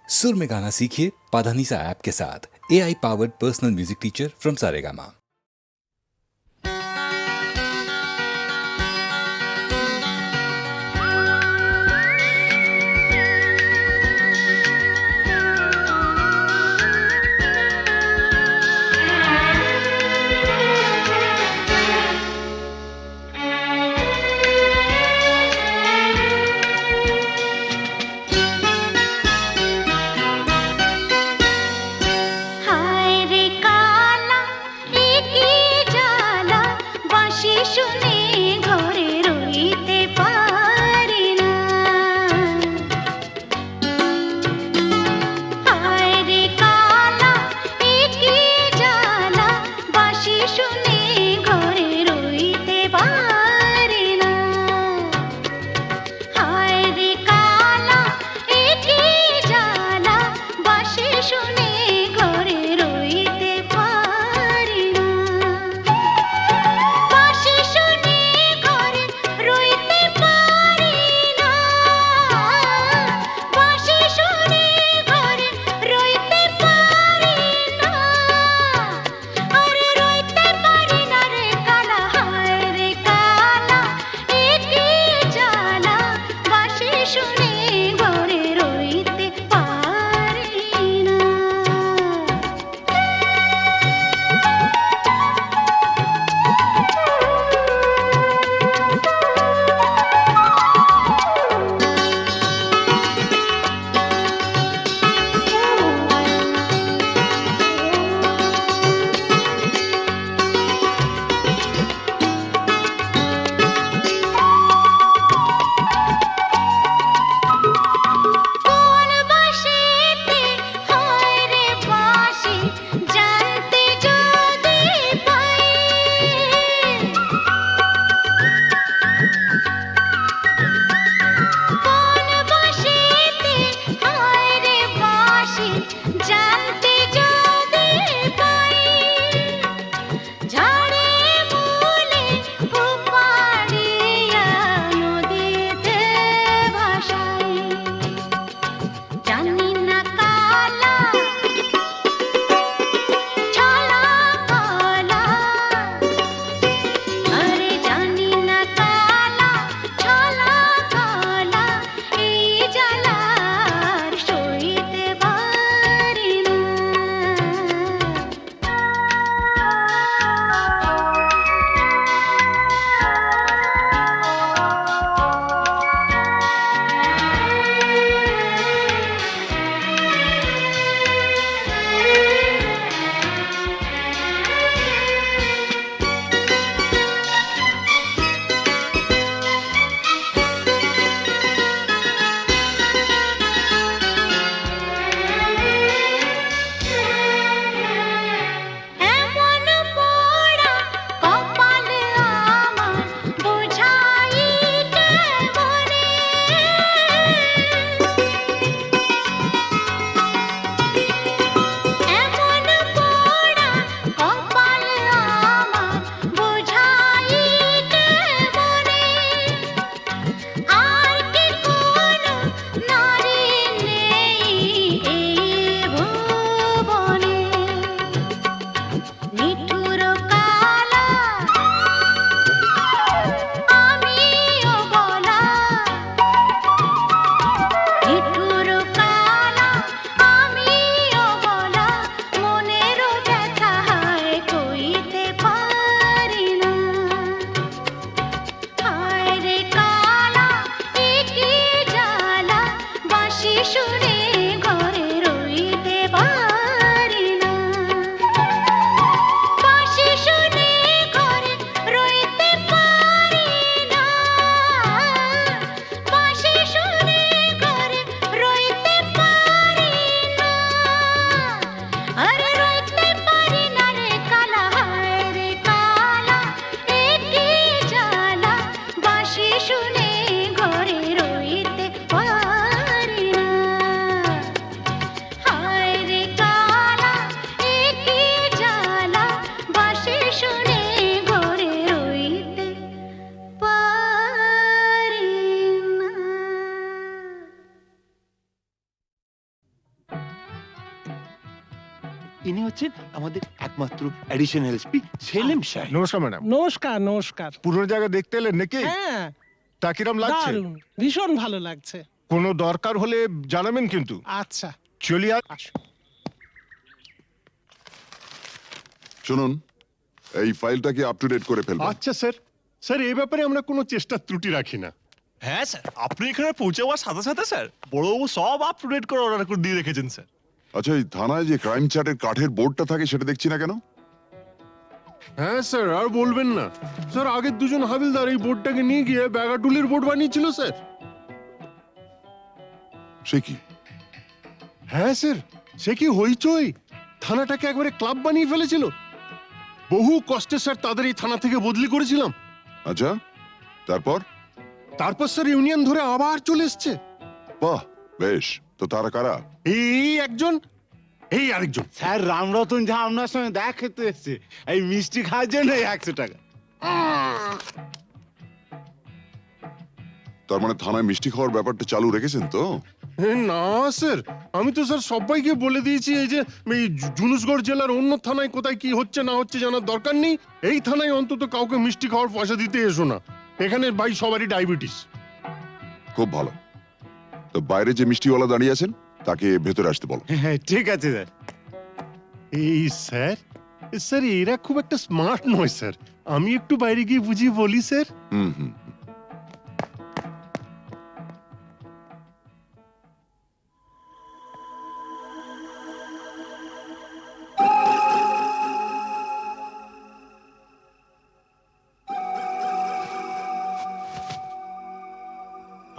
सुर में गाना सीखिए पाधानीसा ऐप के साथ। AI powered personal music teacher from Saregama. ইনি হচ্ছেন আমাদের একমাত্র অ্যাডিশনাল এসপি সেলিম সাহেব। নমস্কার ম্যাডাম। নমস্কার নমস্কার। পুরো জায়গা দেখতে এলেন নাকি? হ্যাঁ, তা কিরম লাগছে? দারুণ, ভীষণ ভালো লাগছে। কোনো দরকার হলে জানাবেন কিন্তু। আচ্ছা, চলি আর আসুন। শুনুন, এই ফাইলটাকে আপ টু ডেট করে ফেলবেন। আচ্ছা স্যার। স্যার এই ব্যাপারে আমরা কোনো চেষ্টা ত্রুটি রাখি না। হ্যাঁ স্যার, আপনি এখানে পৌঁছে যাওয়ার সাথে সাথে স্যার বড়বাবু সব আপ টু ডেট করে অর্ডার করে দিয়ে রেখেছেন স্যার। আচ্ছা, এই থানায় যে ক্রাইম চার্টের কাঠের বোর্ডটা থাকে সেটা দেখছি না কেন? হ্যাঁ স্যার, আর বলবেন না স্যার, আগের দুজন হাবিলদার এই বোর্ডটাকে নিয়ে গিয়ে ব্যাগাটুলির বোর্ড বানিয়েছিল স্যার। সে কি? হ্যাঁ স্যার, সে কি হইচই, থানাটাকে একবারে ক্লাব বানিয়ে ফেলেছিল। বহু কষ্টে স্যার তাদের এই থানা থেকে বদলি করেছিলাম। আচ্ছা, তারপর? তারপর স্যার ইউনিয়ন ধরে আবার চলে এসছে। বাহ, বেশ। তো তারা কারা? এই একজন, এই আরেকজন। স্যার রামরতন ঝা আপনার সঙ্গে দেখা খেতে এসছে এই মিষ্টি খাওয়ার জন্য 100 টাকা। তার মানে থানায় মিষ্টি খাওয়ার ব্যাপারটা চালু রেখেছেন তো? না স্যার, আমি তো স্যার সবাইকে বলে দিয়েছি এই যে এই জুনুসগড় জেলার অন্য থানায় কোথায় কি হচ্ছে না হচ্ছে জানার দরকার নেই। এই থানায় অন্তত কাউকে মিষ্টি খাওয়ার পয়সা দিতে এসো না। এখানে ভাই সবারই ডায়াবেটিস। খুব ভালো। তো বাইরে যে মিষ্টিওয়ালা দাঁড়িয়ে আছেন তাকে ভেতরে আসতে বলো। হ্যাঁ ঠিক আছে স্যার। এই স্যার, স্যার এরা খুব একটা স্মার্ট নয় স্যার, আমি একটু বাইরে গিয়ে বুঝিয়ে বলি স্যার। হুম হুম।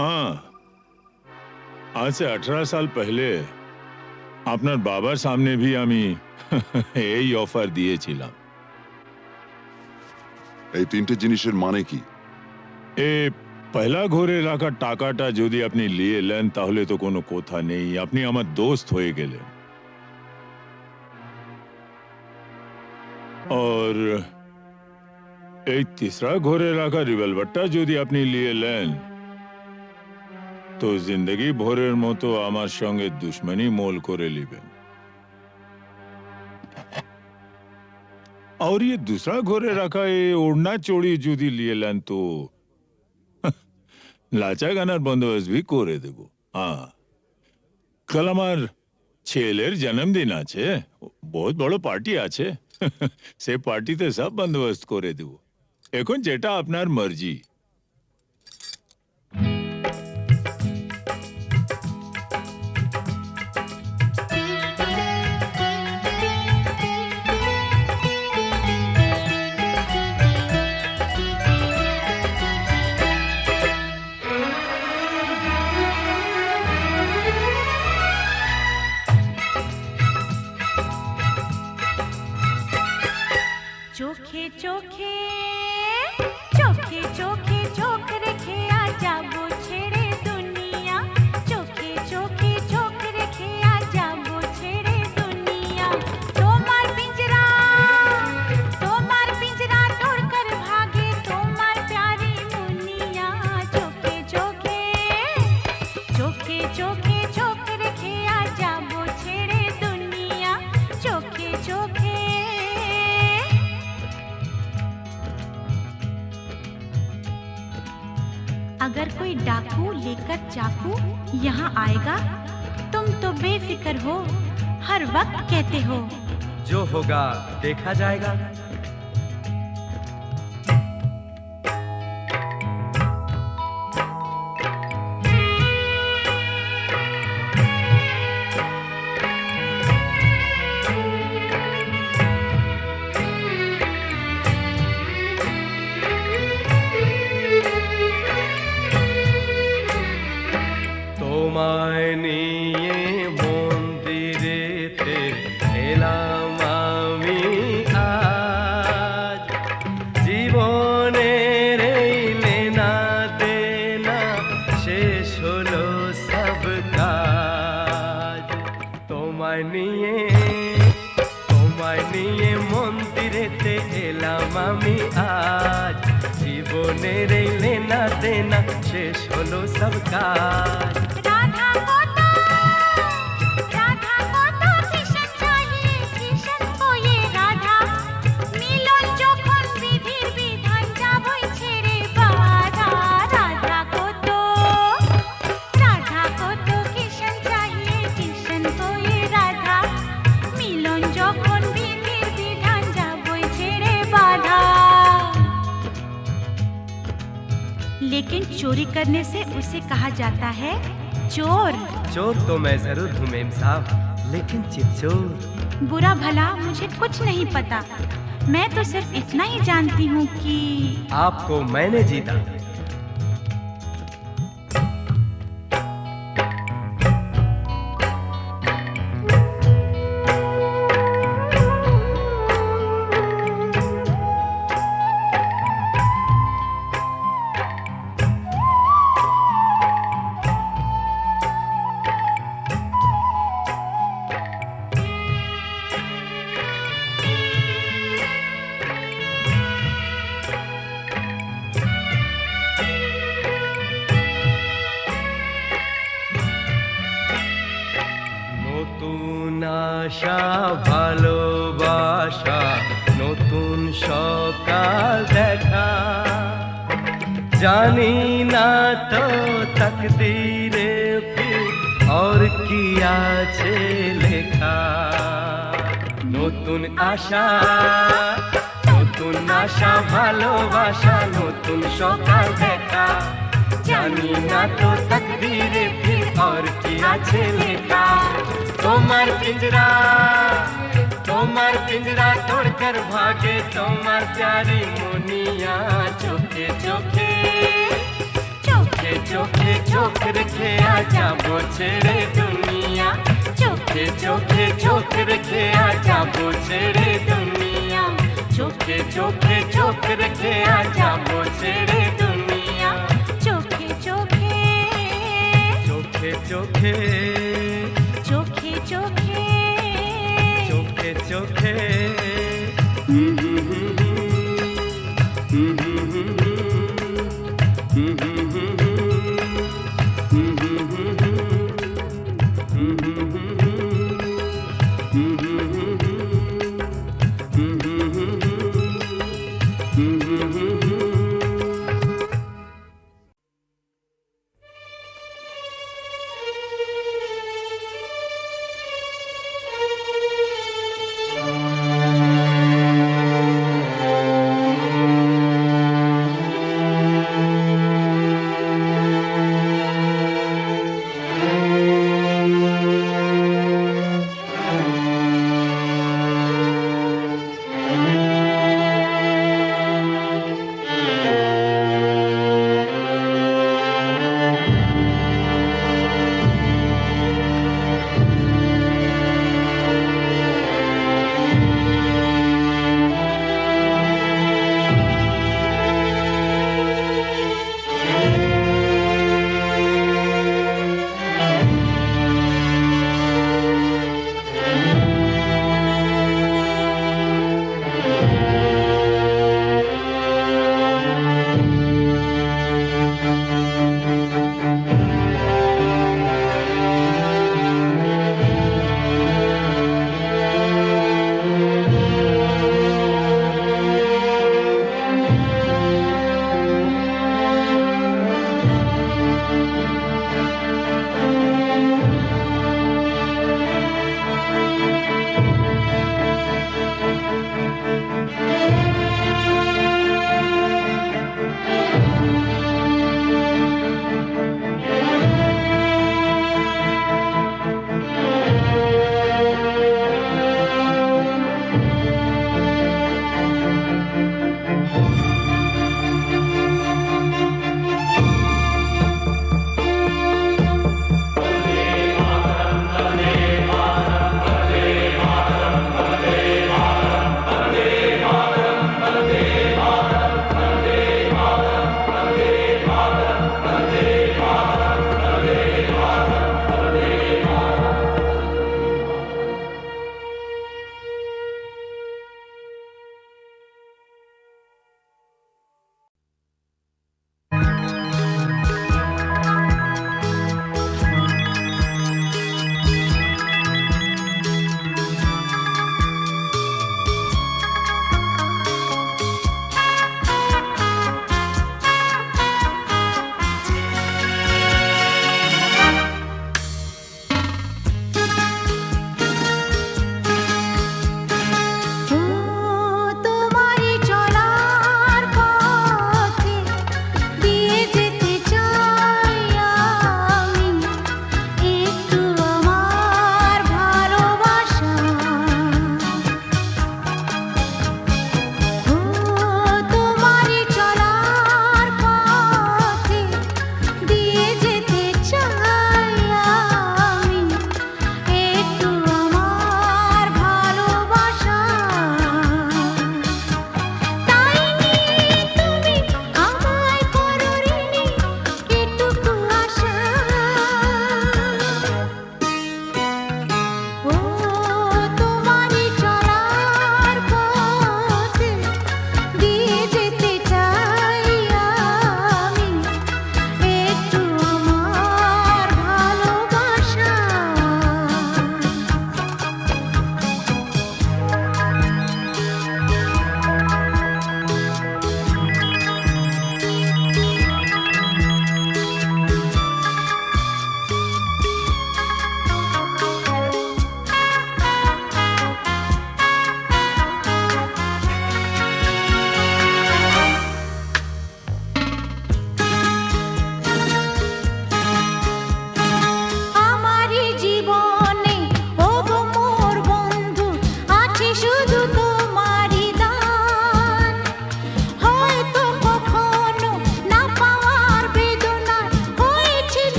हाँ, आज से 18 साल पहले আপনার বাবার সামনে भी আমি এই অফার দিয়েছিলাম। এই তিনটে জিনিসের মানে কি? এ পয়লা ঘরে রাখা টাকাটা যদি আপনি নিয়ে নেন তাহলে তো কোনো কথা নেই, আপনি আমার দোস্ত হয়ে গেলেন। और এই तीसरा ঘরে রাখা রিভলভারটা যদি আপনি নিয়ে নেন তো जिंदगी ভরের মতো আমার সঙ্গে দুশ্মনী মোল করে নেবেন। और ये दूसरा घरे रखा ये ओढ़ना चोड़ी যদি लिए लें तो লাচা গানার বন্দোবস্ত भी করে দেব। হ্যাঁ, কাল আমার ছেলের জন্মদিন আছে, বহুত বড় পার্টি আছে, সে পার্টিতে সব বন্দোবস্ত করে দেব। এখন যেটা আপনার মর্জি। চোখে চোখে চোখে চোখে চোখ রেখে আজ যাবো ছেড়ে দুনিয়া, চোখে চোখে চোখ রেখে আজ যাবো ছেড়ে দুনিয়া। তোমার পিंजरा तोड़ कर भागे তোমার प्यारी मुनिया, চোখে চোখে চোখে চোখে চোখ রেখে আজ যাবো ছেড়ে দুনিয়া, চোখে চোখে। अगर कोई डाकू लेकर चाकू यहाँ आएगा तुम तो बेफिक्र हो, हर वक्त कहते हो जो होगा देखा जाएगा। তোমায় নিয়ে মন্দিরেতে এলাম আমি আজ, জীবনের এই লেনা দেনা শেষ হলো সব কাজ। তোমায় নিয়ে মন্দিরেতে এলাম আমি আজ, জীবনের এই লেনা দেনা শেষ হলো সব কাজ। राधा को तो किशन चाहिए, किशन लेकिन चोरी करने से उसे कहा जाता है चोर। चोर तो मैं जरूर हूँ मेम साहब, लेकिन चिपचोर। बुरा भला मुझे कुछ नहीं पता, मैं तो सिर्फ इतना ही जानती हूँ कि आपको मैंने जीता। নতুন আশা ভালোবাসা, নতুন সকাল দেখা, জানি না তো তকদীরে ফির और কি আছে লেখা। নতুন আশা, নতুন আশা ভালোবাসা, নতুন সকাল দেখা, জানি না তো তকদীরে ফির और কি আছে লেখা। তোমার পিঞ্জরা, তোমার পিঞ্জরা তোড়কর ভাগে তোমার প্যারি মুনিয়া, চোখে চোখে চোখে চোখে চোখ রেখে আজাবো ছেড়ে দুনিয়া, চোখে চোখে চোখ রেখে আজাবো ছেড়ে দুনিয়া, চোখে চোখে চোখ রেখে আজাবো ছেড়ে দুনিয়া, চোখে চোখে চোখে চোখে চোখে চোখে চোখে চোখে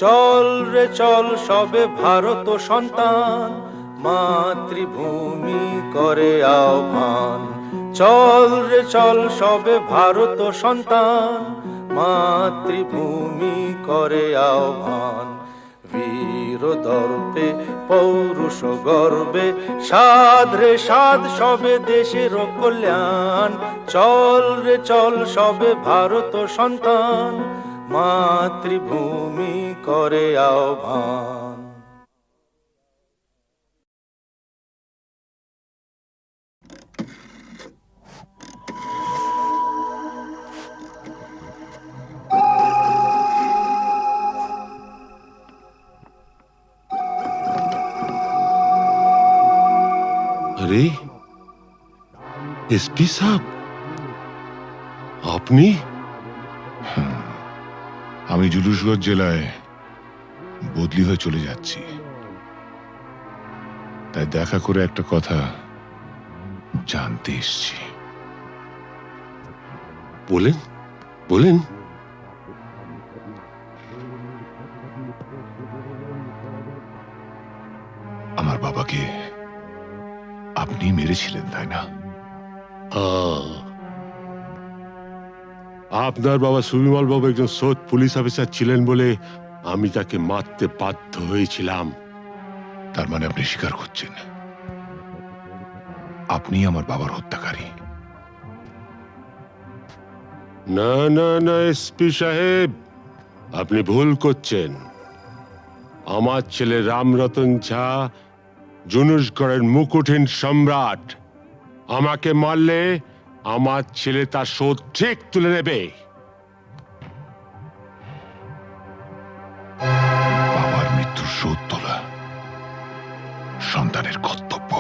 চল রে চল সবে ভারত সন্তান, মাতৃভূমি করে আহ্বান। চল রে চল সবে ভারত সন্তান, মাতৃভূমি করে আহ্বান। বীর দর্পে পৌরুষ গর্বে সাধ রে সাধ সবে দেশের কল্যাণ। চল রে চল সবে ভারত সন্তান, মাতৃভূমি করে আহ্বান। আরে এসপি সাহেব, আপনি? আমি জুলুসগঞ্জ জেলায় বদলি হয়ে চলে যাচ্ছি, তাই দেখা করে একটা কথা জানতে এসছি। বলেন বলেন। আমার বাবাকে আপনি মেরেছিলেন, তাই না? আপনার বাবা সুবিমল বাবু একজন সৎ পুলিশ অফিসার ছিলেন বলে আমি তাকে মারতে বাধ্য হয়েছিলাম। তার মানে আপনি স্বীকার করছেন আপনি আমার বাবার হত্যাকারী? না না না এসপি সাহেব, আপনি ভুল করছেন। আমার ছেলে রামরতন ঝা জুনুসগড়ের মুকুটহীন সম্রাট। আমাকে মারলে আমার ছেলে তার শোধ ঠিক তুলে নেবে। বাবার মৃত্যুর শোধ তোলা সন্তানের কর্তব্য।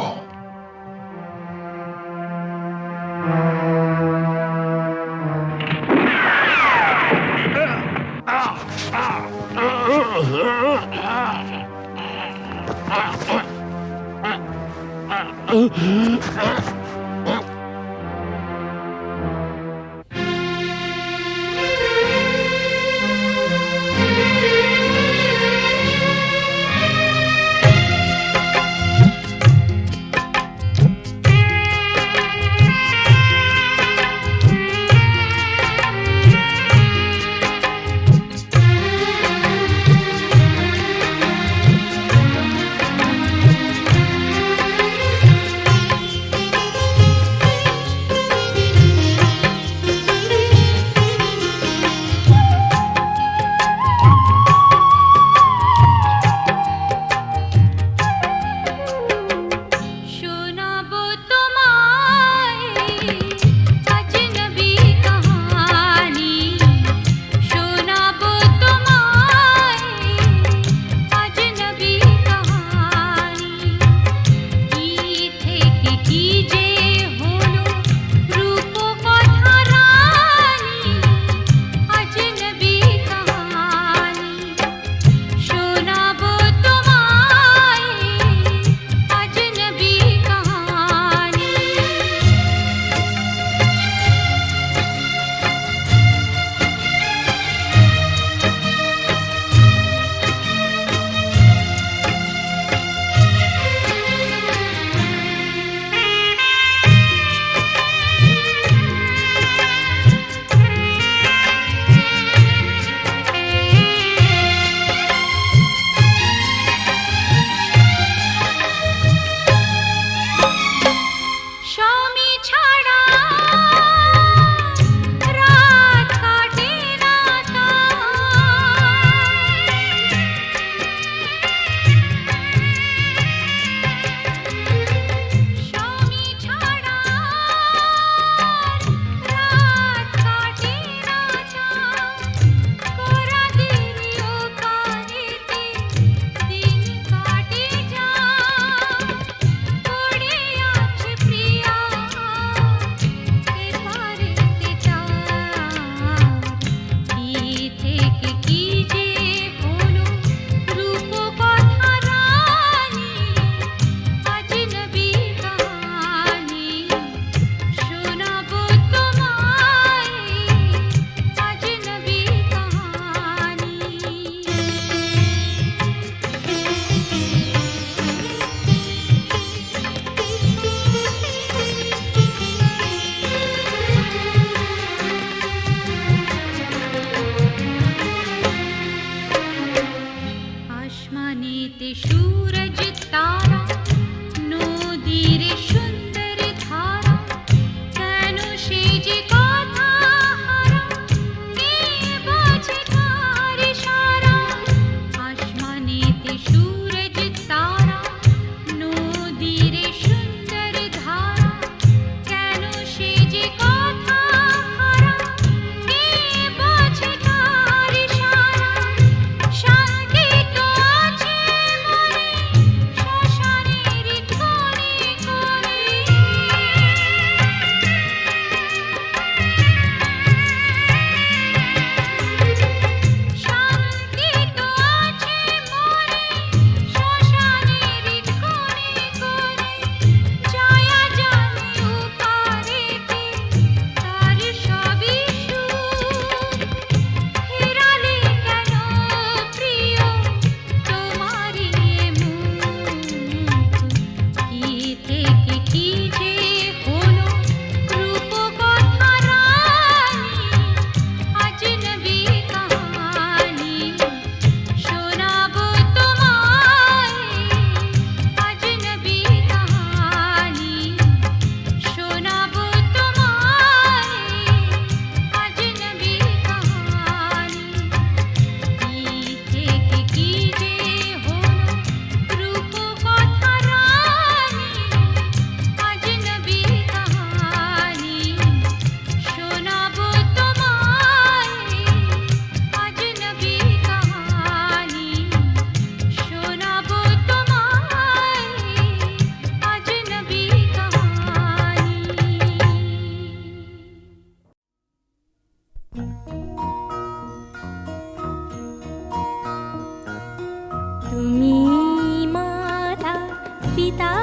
পিতা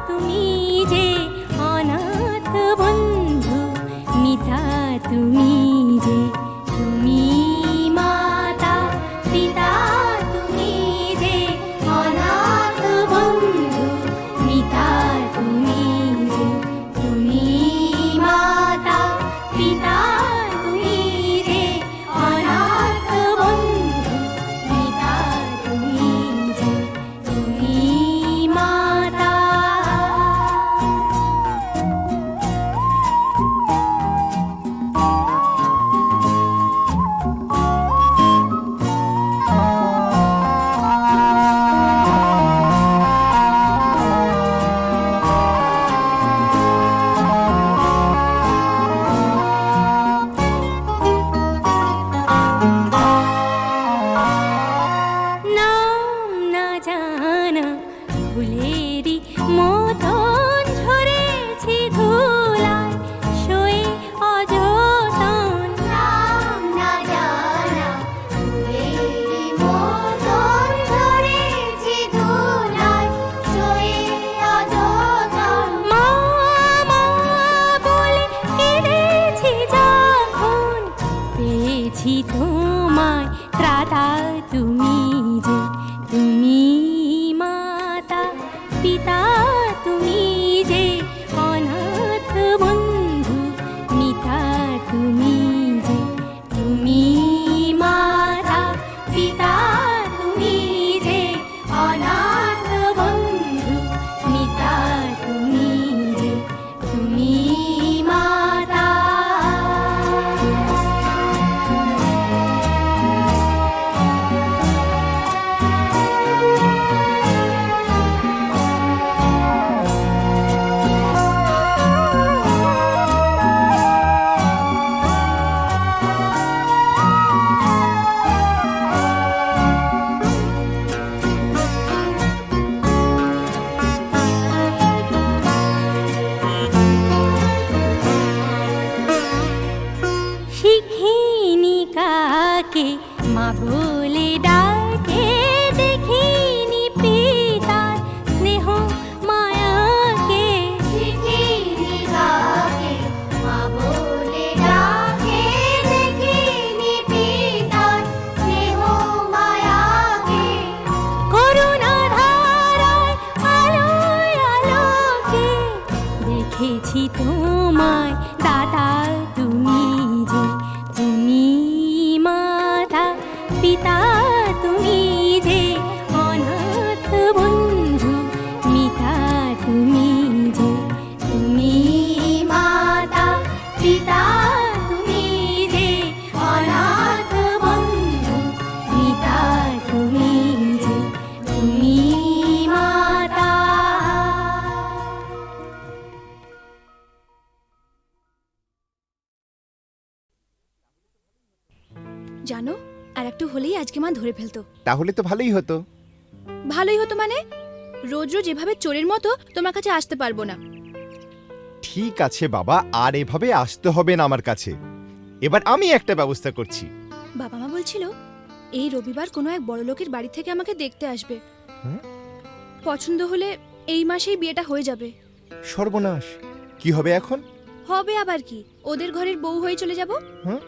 তুমি যে অনাথ বন্ধু মিতা তুমি যে তুমি মাতা পিতা তুমি যে অনাথ বন্ধু মিতা তুমি যে তুমি মাতা পিতা তুমি যে অনাথ বন্ধু মিতা তুমি যে তুমি মাতা। নাম না জানা ফুলেরই মতন ঝরেছি ধুলায় শোয়ে অযতন। নাম না জানা ফুলেরই মতন ঝরেছি ধুলায় শোয়ে অযতন। মা মা বলে কেঁদেছি যখন পেয়েছি তোমায় ত্রাতা তুমি যে তুমি মাতা পিতা তুমি যে অনাথ বন্ধু মিতা তুমি যে তুমি মাতা পিতা তুমি যে অনাথ বন্ধু মিতা তুমি যে তুমি মাতা। শিখিনি কাকে মা বলে ডাকে দেখিনি পিতার স্নেহ মায়াকে। শিখিনি কাকে মা বলে ডাকে দেখিনি পিতার স্নেহ মায়াকে। করুণা ধারায় আলোয় আলোকে দেখেছি তোমায় দাতা তুমি যে তুমি মাতা পিতা তুমি যে অনাথ বন্ধু মিতা তুমি যে তুমি মাতা পিতা তুমি যে অনাথ বন্ধু মিতা তুমি যে তুমি মাতা। জানো আর একটু হলেই আজকে মা ধরে ফেলতো। তাহলে তো ভালোই হতো। ভালোই হতো মানে রোজ রোজ এভাবে চোরের মতো তোমার কাছে আসতে পারবো না। ঠিক আছে বাবা, আর এভাবে আসতে হবে না আমার কাছে। এবার আমি একটা ব্যবস্থা করছি। বাবা মা বলছিল এই রবিবার কোনো এক বড় লোকের বাড়ি থেকে আমাকে দেখতে আসবে। পছন্দ হলে এই মাসেই বিয়েটা হয়ে যাবে। সর্বনাশ, কি হবে এখন? হবে আবার কি, ওদের ঘরের বউ হয়ে চলে যাব। হ্যাঁ,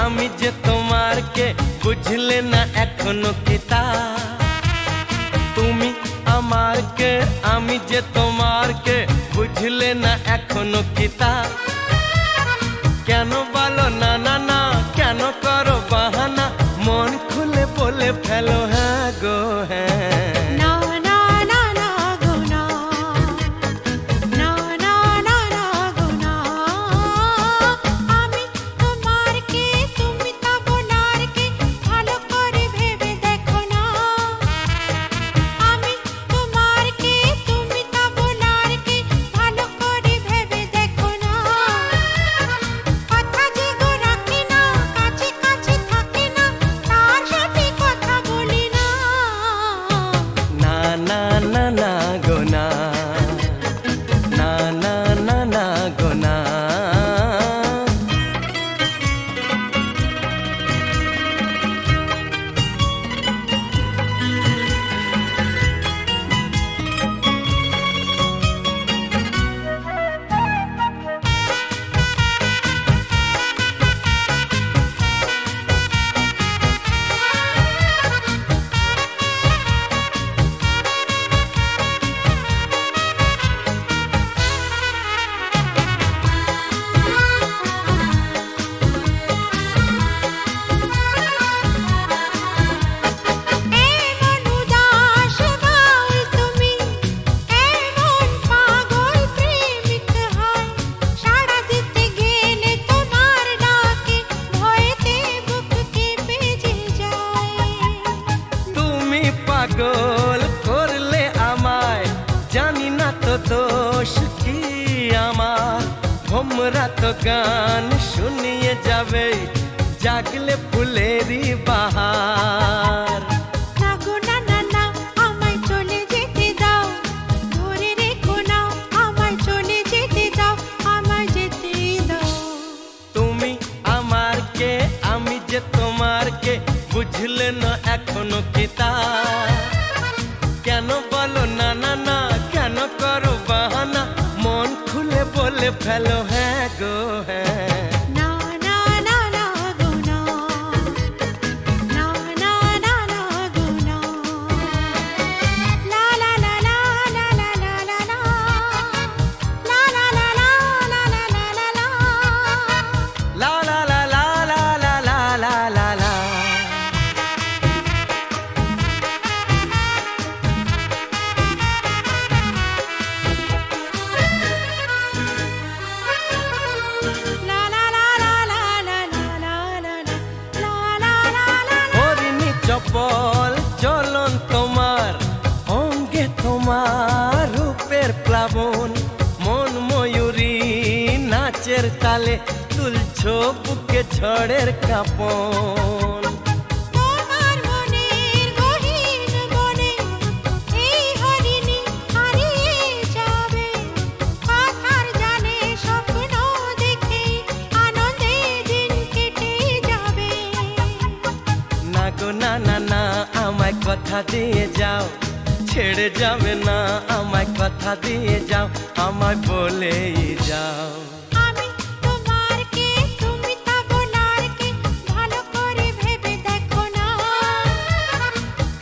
আমি যে তোমার কে বুঝলে না এখনো কিতা। তুমি আমার কে আমি যে তোমার কে বুঝলে না এখনো কিতা। কেন বলো না না না, কেন করো বাহানা, মন খুলে বলে ফেলো হ্যাঁ গো হ্যাঁ। ভালো পাগল করলে আমায়, জানি না তো দোষ কি আমার। ভোমরা তো গান শুনিয়ে যাবে, জাগলে ফুলেরই বাহার। না গো না না না, আমায় চলে যেতে দাও, ধরে রেখো না, আমায় চলে যেতে দাও, আমায় যেতে দাও। তুমি আমার কে, আমি যে তোমার কে, বুঝলে না এখনো কি তা? কেন বলো না না না, কেন করো বাহানা, মন খুলে বলে ফেলো হ্যাঁ গো হ্যাঁ। না না না না গো না, না না না না গো না। লা লা লা লা লা লা লা লা লা, লা লা লা লা লা লা লা লা লা, লা লা লা লা লা লা লা লা লা লা। লা লা লা লা লা লা লা লা লা লা, লা লা লা লা। হরিণী চপল চলন তোমার, অঙ্গে তোমার রূপের প্লাবন, মন ময়ূরী নাচের তালে, তুলছো বুকে ঝড়ের কাঁপন। তোমার মনের গহীন বনে এই হরিণী হারিয়ে যাবে, কথার জানে স্বপ্ন দেখে আনন্দে দিন কেটে যাবে। না গো না না না, আমায় কথা দিয়ে যাও, ছেড়ে যাবে না, আমায় কথা দিয়ে যাও, আমায় বলেই যাও। আমি তোমার কে, তুমি তা বলার কে, ভালো করে ভেবে দেখো না,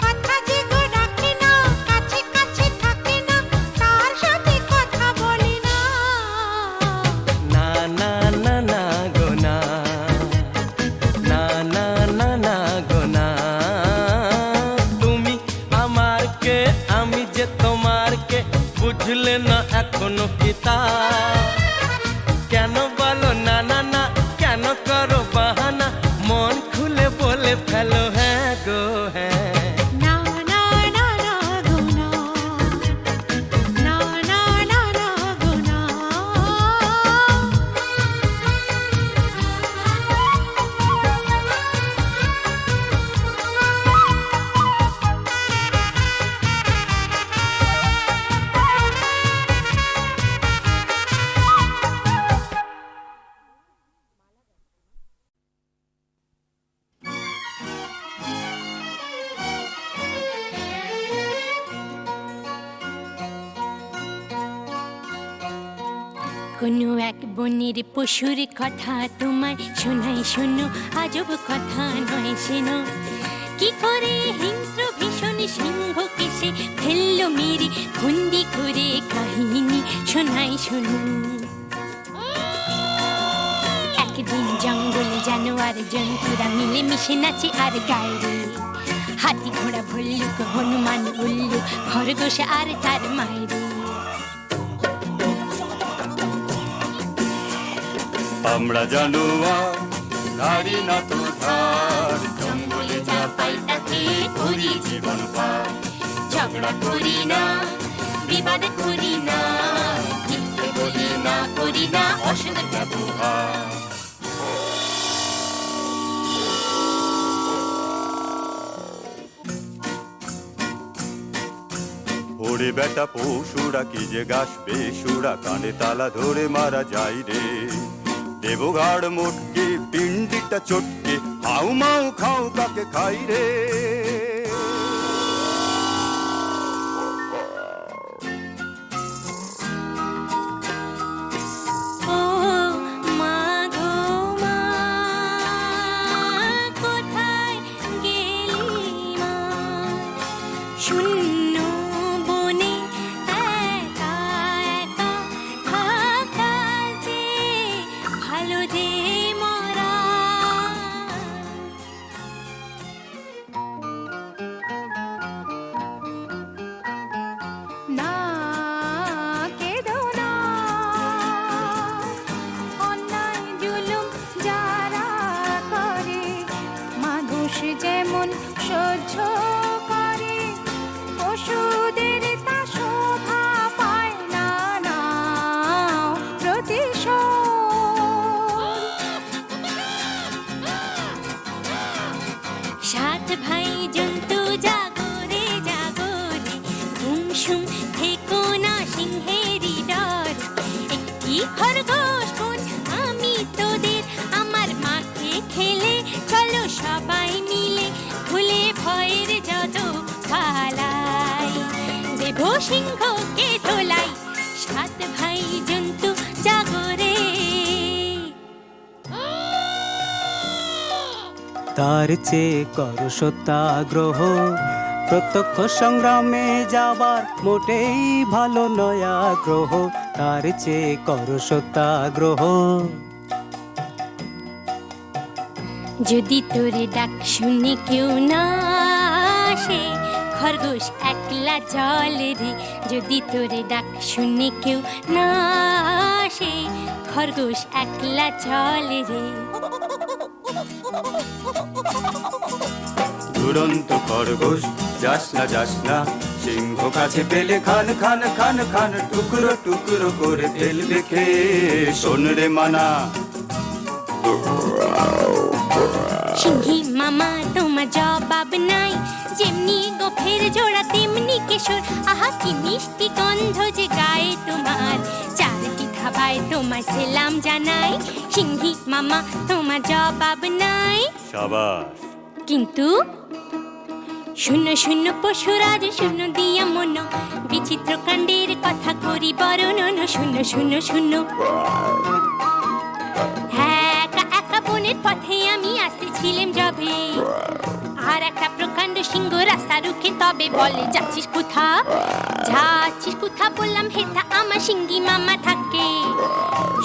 কথা যে গো ডাকে না, কাছে কাছে থাকে না, তার সাথে কথা বলি না। না না না না গো না, না না না না গো না। তুমি আমার কে, আমি যে তোমার কে, বুঝলে না এখনো কি তা? কেন বলো না না না, কেন করো বাহানা, মন খুলে বলে ফেলো হ্যাঁ গো হ্যাঁ। না না না না গো না, না না না না গো না। কোনো এক বনের পশুর কথা তোমায় শোনাই, শোনো আজব কথা নয় শোনো। কি করে হিংস্র ভীষণ সিংহকে সে ফেললো মেরে, বন্দি করে কাহিনী শোনাই শোনো। একদিন জঙ্গল জানোয়ার জন্তুরা মিলে মিশে নাচে আর গায়ে রে, হাতি ঘোড়া ভল্লুক হনুমান উল্লু খরগোশ আর তার মায়ের। আমরা জানোয়ার ধারি না তো ধার, জঙ্গলে যা পাই তাকে করি জীবন পার। ঝগড়া করি না, বিবাদ করি না, মিথ্যে বলি না, করি না অসৎ ব্যবহার। ওরে বেটা পশুরা কি যে গাছ বেসুরা, কানে তালা ধরে মারা যায় রে। দেবঘাড় মোটকে পিণ্ডিটা চটকে, হাউ মাউ খাও কাকে খাই রে। ও মা গো মা, কোথায় গেলি মা? শূন্য বনে একা একা থাকা যে ভালো যে মরা। না কেঁদো না, অন্যায় জুলুম যারা করে, মানুষ যেমন সহ্য করে ভাই জন্তু জাগরে জাগরে, ঘুমসুম থেকো না সিংহেরই ডর। একটি খরগোশ বোন আমি তোদের, আমার মাকে খেলে চলো সবাই মিলে, ভুলে ভয়ের যত পালাই, দেব সিংহকে তোলাই, সাত ভাই জন্তু জাগরে। তার চেয়ে কর সত্যাগ্রহ, প্রত্যক্ষ সংগ্রামে যাবার মোটেই ভালো নয় আগ্রহ, তার চেয়ে কর সত্যাগ্রহ। যদি তোরে ডাক শুনে কেউ না আসে, খরগোশ একলা চলে রে। যদি তোরে ডাক শুনে কেউ না আসে, খরগোশ একলা চলে রে। দুরন্ত খরগোশ যাস না, সিংহ কাছে পেলে খান খান খান খান, টুকরো টুকরো করে ফেলবে খেয়ে, শোন রে মানা। সিংহী মামা তোমার জবাব নাই, যেমনি গোফের জোড়া তেমনি কেশর, আহা কি মিষ্টি গন্ধ যে গায়ে তোমার, চারটি থাবায় তোমার সেলাম জানাই, সিংহী মামা তোমার জবাব নাই। সাবাস। কিন্তু শূন্য শূন্য পশুরাজ শূন্য দিয়া মন, বিচিত্র কাণ্ডের কথা করি বর্ণন, শূন্য শূন্য শূন্য। হ্যাঁ, একা একা বনের পথে আমি আসতেছিলাম যবে, আর একটা প্রকাণ্ড সিংহ রাস্তা রুখে তবে বলে যাচ্ছিস কোথা, যাচ্ছিস কোথা বললাম হেথা আমার সিংহী মামা থাকে।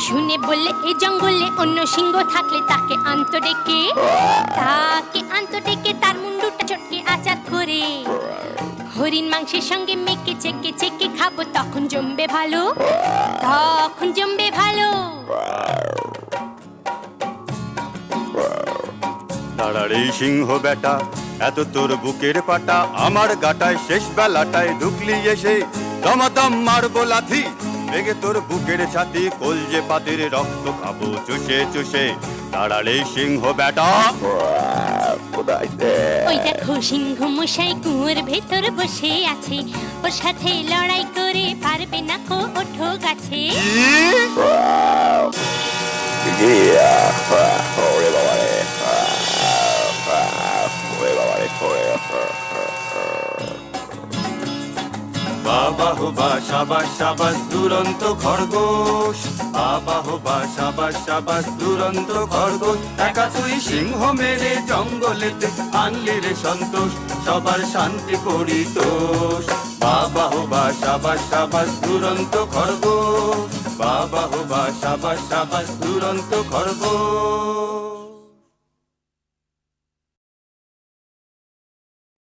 শুনে বললে এ জঙ্গলে অন্য সিংহ থাকলে তাকে আন্ত ডেকে, তার মুন্ডুটা চটকে আচার করে, হরিণ মাংসের সঙ্গে মেখে চেকে চেকে খাবো, তখন জমবে ভালো, তখন জমবে ভালো। দাঁড়ারে সিংহ বেটা, এত তোর বুকের পাটা, আমার গাটায় শেষ বেলাটায় ঢুকলি এসে, দমাদম মারবো লাথি, বেগে তোর বুকের ছাতি, কলজে পাতির রক্ত খাবো চুষে চুষে। দাঁড়ারে সিংহ বেটা, ওই দেখো সিংহ মশাই কুয়োর ভেতর বসে আছে, ওর সাথে লড়াই করে পারবে না কো, ওঠো গাছে। বাবা হো বা সাবাস সাবাস দুরন্ত খরগোশ, বাবা হো বা সাবাস সাবাস দুরন্ত খরগোশ, একা তুই সিংহ মেরে জঙ্গলেতে আনলি রে সন্তোষ, সবার শান্তি করি তোষ। বাবা হো বা সাবাস সাবাস দুরন্ত খরগোশ, বাবা হো বা সাবাস সাবাস দুরন্ত খরগোশ।